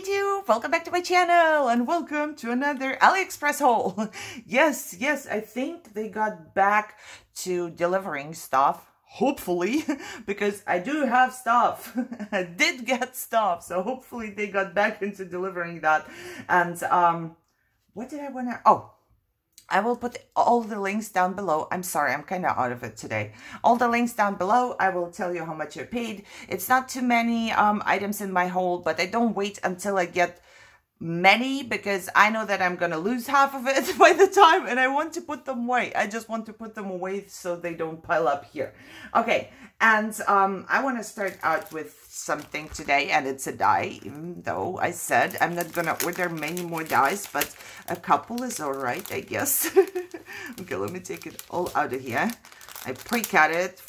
YouTube, welcome back to my channel and welcome to another Aliexpress haul. Yes, I think they got back to delivering stuff, hopefully, because I do have stuff. I did get stuff, so hopefully they got back into delivering that. And what did I want to, I will put all the links down below. I'm sorry, I'm kind of out of it today. All the links down below. I will tell you how much I paid. It's not too many items in my haul, but I don't wait until I get many because I know that I'm going to lose half of it by the time, and I want to put them away. I just want to put them away so they don't pile up here. Okay, and I want to start out with something today, and it's a die, even though I said I'm not going to order many more dies, but a couple is all right, I guess. Okay, let me take it all out of here. I pre-cut it.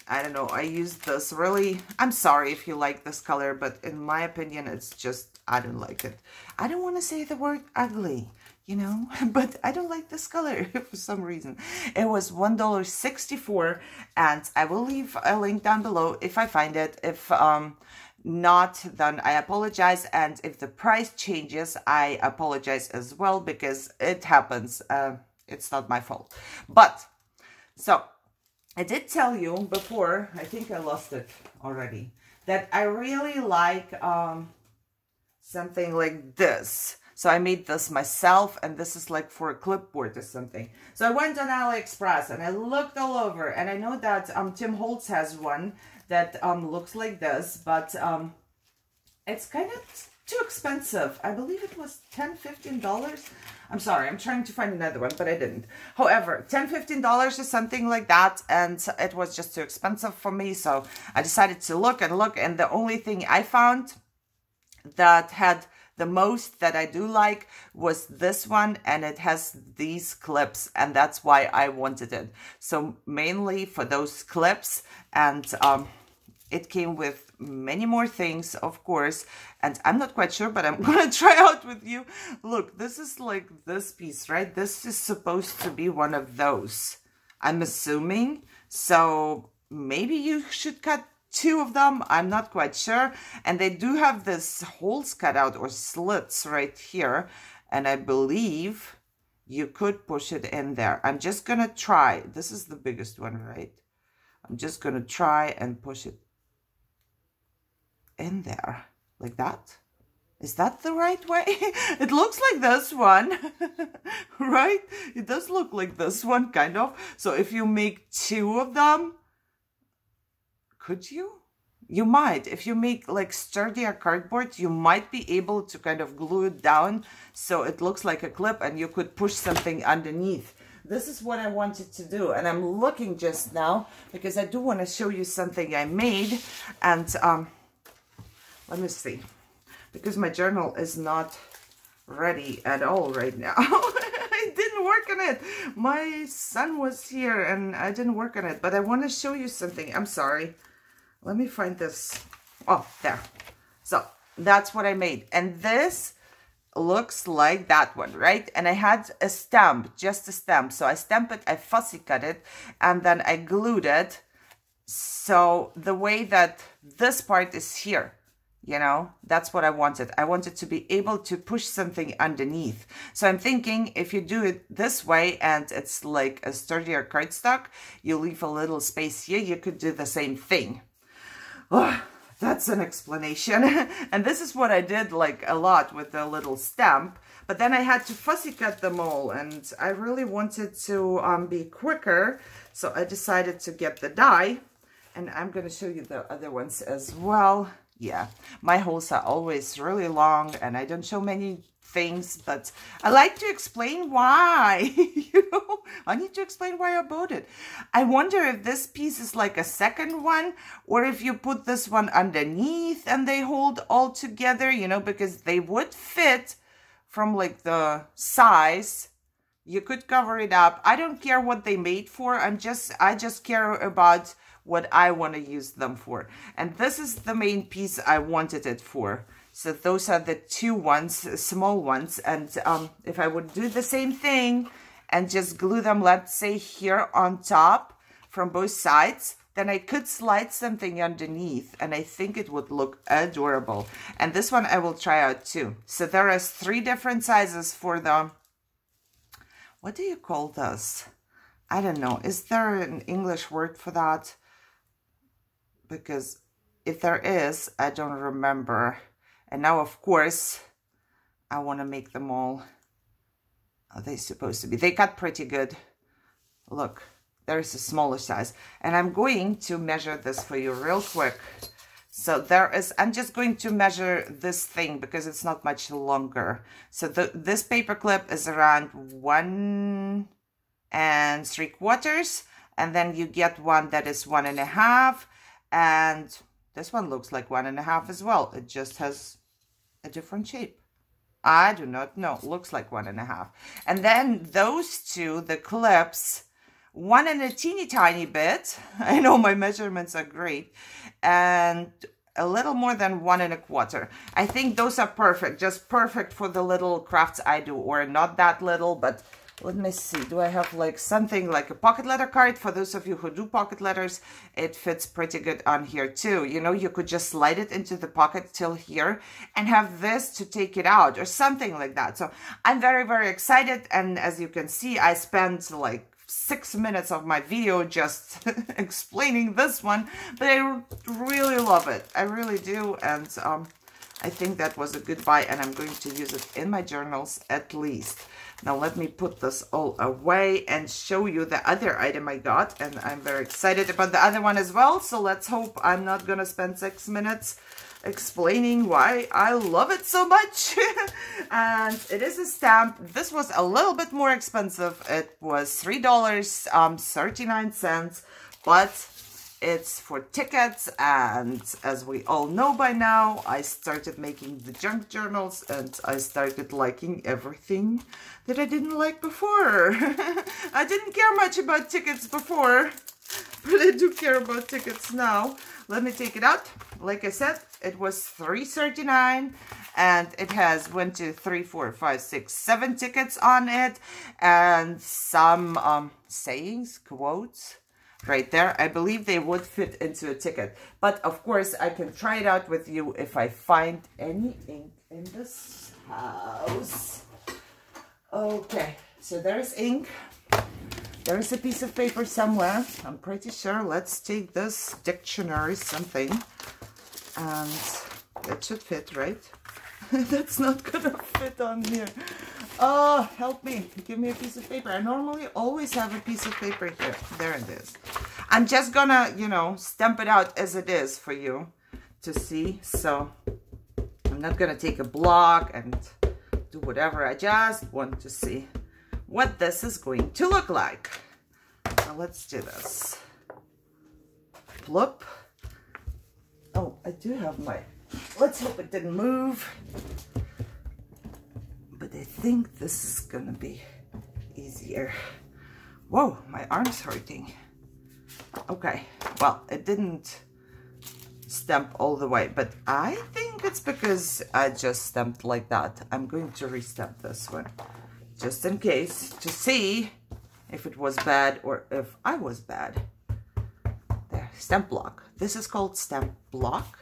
I don't know, I used this really, I'm sorry if you like this color, but in my opinion, it's just, I don't like it. I don't want to say the word ugly, you know, but I don't like this color for some reason. It was $1.64, and I will leave a link down below if I find it. If not, then I apologize, and if the price changes, I apologize as well, because it happens. It's not my fault. But, so, I did tell you before, I think I lost it already, that I really like something like this. So I made this myself, and this is like for a clipboard or something. So I went on AliExpress and I looked all over, and I know that Tim Holtz has one that looks like this, but it's kind of too expensive. I believe it was $10–15. I'm sorry, I'm trying to find another one, but I didn't. However, $10–15 or something like that, and it was just too expensive for me, so I decided to look and look, and the only thing I found that had the most that I do like was this one, and it has these clips, and that's why I wanted it. So mainly for those clips, and it came with many more things, of course, and I'm not quite sure, but I'm gonna try out with you. Look, this is like this piece, right? This is supposed to be one of those, I'm assuming. So maybe you should cut two of them. I'm not quite sure. And they do have this holes cut out, or slits right here, and I believe you could push it in there. I'm just gonna try. This is the biggest one, right? I'm just gonna try and push it in there like that. Is that the right way? It looks like this one, right? It does look like this one, kind of. So if you make two of them, could you? You might. If you make like sturdier cardboard, you might be able to kind of glue it down so it looks like a clip, and you could push something underneath. This is what I wanted to do, and I'm looking just now because I do want to show you something I made. And let me see, because my journal is not ready at all right now. I didn't work on it. My son was here and I didn't work on it, but I want to show you something. I'm sorry. Let me find this. Oh, there. So that's what I made. And this looks like that one, right? And I had a stamp, just a stamp. So I stamped it, I fussy cut it, and then I glued it. So the way that this part is here, you know, that's what I wanted. I wanted to be able to push something underneath. So I'm thinking if you do it this way and it's like a sturdier cardstock, you leave a little space here, you could do the same thing. Oh, that's an explanation. And this is what I did like a lot with the little stamp. But then I had to fussy cut them all, and I really wanted to be quicker. So I decided to get the die, and I'm going to show you the other ones as well. Yeah, my hauls are always really long, and I don't show many things, but I like to explain why. You know, I need to explain why I bought it. I wonder if this piece is like a second one, or if you put this one underneath and they hold all together, you know, because they would fit from like the size. You could cover it up. I don't care what they made for. I just care about what I want to use them for. And this is the main piece I wanted it for. So those are the two ones, small ones. And if I would do the same thing and just glue them, let's say here on top from both sides, then I could slide something underneath and I think it would look adorable. And this one I will try out too. So there is 3 different sizes for the, what do you call this? I don't know. Is there an English word for that? Because if there is, I don't remember. And now, of course, I want to make them all. Are they supposed to be? They cut pretty good. Look, there's a smaller size. And I'm going to measure this for you real quick. So there is, I'm just going to measure this thing because it's not much longer. So this paper clip is around 1 3/4. And then you get one that is 1.5. And this one looks like 1.5 as well. It just has a different shape. I do not know. Looks like 1.5. And then those 2, the clips, one and a teeny tiny bit. I know my measurements are great. And a little more than 1 1/4. I think those are perfect. Just perfect for the little crafts I do. Or not that little, but let me see. Do I have like something like a pocket letter card? For those of you who do pocket letters, it fits pretty good on here too. You know, you could just slide it into the pocket till here and have this to take it out or something like that. So I'm very, very excited. And as you can see, I spent like 6 minutes of my video just explaining this one, but I really love it. I really do. And I think that was a good buy, and I'm going to use it in my journals at least. Now let me put this all away and show you the other item I got, and I'm very excited about the other one as well. So let's hope I'm not gonna spend 6 minutes explaining why I love it so much. And it is a stamp. This was a little bit more expensive. It was $3.39, but it's for tickets, and as we all know by now, I started making the junk journals and I started liking everything that I didn't like before. I didn't care much about tickets before, but I do care about tickets now. Let me take it out. Like I said, it was $3.39 and it has 1, 2, 3, 4, 5, 6, 7 tickets on it, and some sayings, quotes. Right there. I believe they would fit into a ticket. But of course, I can try it out with you if I find any ink in this house. Okay, so there's ink. There's a piece of paper somewhere. I'm pretty sure. Let's take this dictionary something. And that should fit, right? That's not gonna fit on here. Oh, help me. Give me a piece of paper. I normally always have a piece of paper here. There it is. I'm just gonna, you know, stamp it out as it is for you to see. So I'm not gonna take a block and do whatever. I just want to see what this is going to look like. Now let's do this. Flip. Oh, I do have my, let's hope it didn't move. But I think this is gonna be easier. Whoa, my arm's hurting. Okay, well, it didn't stamp all the way, but I think it's because I just stamped like that. I'm going to restamp this one, just in case, to see if it was bad or if I was bad. There, stamp block. This is called stamp block.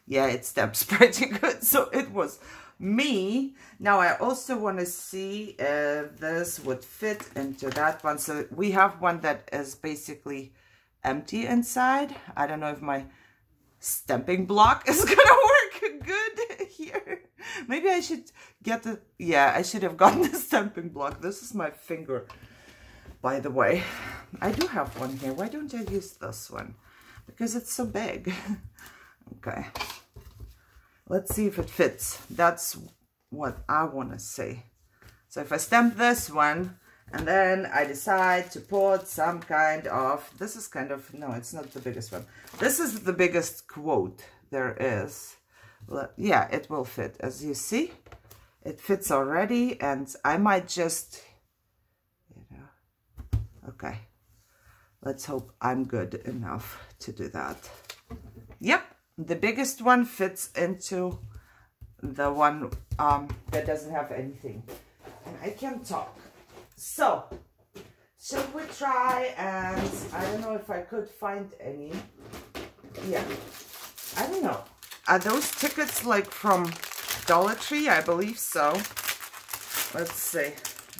Yeah, it stamps pretty good, so it was me. Now I also want to see if this would fit into that one. So we have one that is basically empty inside. I don't know if my stamping block is gonna work good here. Maybe I should get the, yeah, I should have gotten the stamping block. This is my finger, by the way. I do have one here. Why don't I use this one? Because it's so big. Okay, let's see if it fits. That's what I want to say. So if I stamp this one and then I decide to put some kind of, this is kind of, no, it's not the biggest one. This is the biggest quote there is. Yeah, it will fit. As you see, it fits already, and I might just, you know, okay. Let's hope I'm good enough to do that. Yep. The biggest one fits into the one that doesn't have anything. And I can talk. So shall we try? And I don't know if I could find any. Yeah, I don't know. Are those tickets like from Dollar Tree? I believe so. Let's see.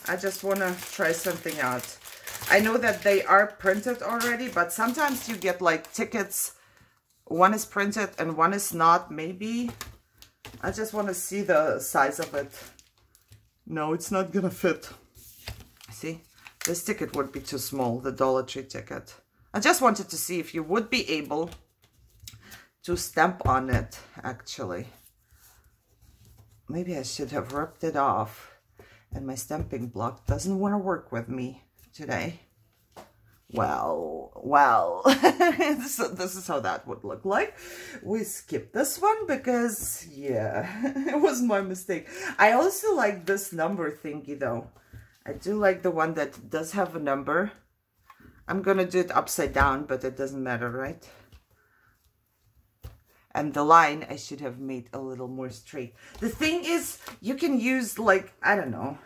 I just want to try something out. I know that they are printed already, but sometimes you get like tickets. One is printed and one is not, maybe. I just want to see the size of it. No, it's not gonna fit. See, this ticket would be too small, the Dollar Tree ticket. I just wanted to see if you would be able to stamp on it, actually. Maybe I should have ripped it off. And my stamping block doesn't want to work with me today. Well, so this is how that would look like. We skipped this one because, yeah, it was my mistake. I also like this number thingy though. I do like the one that does have a number. I'm gonna do it upside down, but it doesn't matter, right? And the line I should have made a little more straight. The thing is, you can use like, I don't know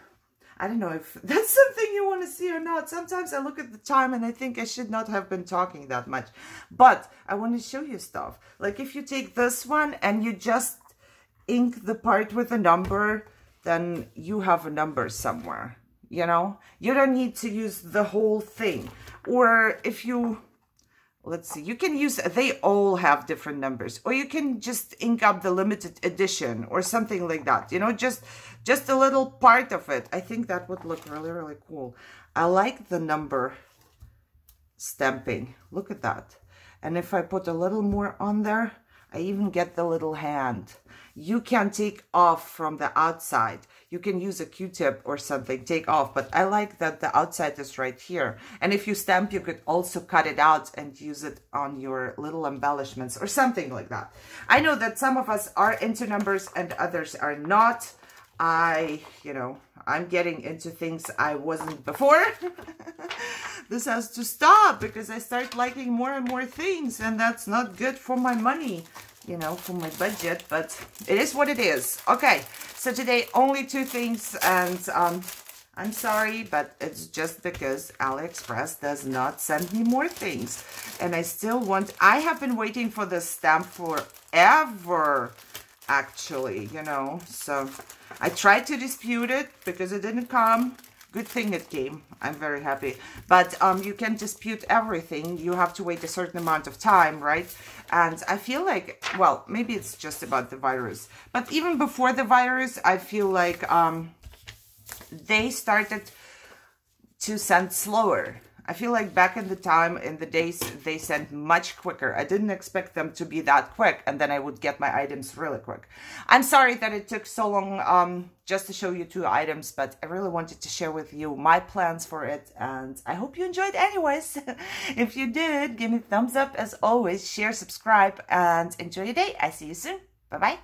if that's something you want to see or not. Sometimes I look at the time and I think I should not have been talking that much. But I want to show you stuff. Like if you take this one and you just ink the part with a number, then you have a number somewhere, you know? You don't need to use the whole thing. Or if you... Let's see, you can use, they all have different numbers, or you can just ink up the limited edition or something like that, you know, just a little part of it. I think that would look really, really cool. I like the number stamping. Look at that. And if I put a little more on there, I even get the little hand. You can take off from the outside. You can use a Q-tip or something, take off. But I like that the outside is right here. And if you stamp, you could also cut it out and use it on your little embellishments or something like that. I know that some of us are into numbers and others are not. You know, I'm getting into things I wasn't before. This has to stop because I start liking more and more things, and that's not good for my money, you know, for my budget, but it is what it is. Okay, so today only 2 things, and I'm sorry, but it's just because Aliexpress does not send me more things, and I still want, I have been waiting for this stamp forever, actually, you know, so I tried to dispute it because it didn't come. Good thing it came. I'm very happy. But you can dispute everything. You have to wait a certain amount of time, right? And I feel like, well, maybe it's just about the virus. But even before the virus, I feel like they started to send slower. I feel like back in the time, in the days, they sent much quicker. I didn't expect them to be that quick, and then I would get my items really quick. I'm sorry that it took so long just to show you 2 items, but I really wanted to share with you my plans for it, and I hope you enjoyed anyways. If you did, give me a thumbs up as always, share, subscribe, and enjoy your day. I see you soon. Bye-bye.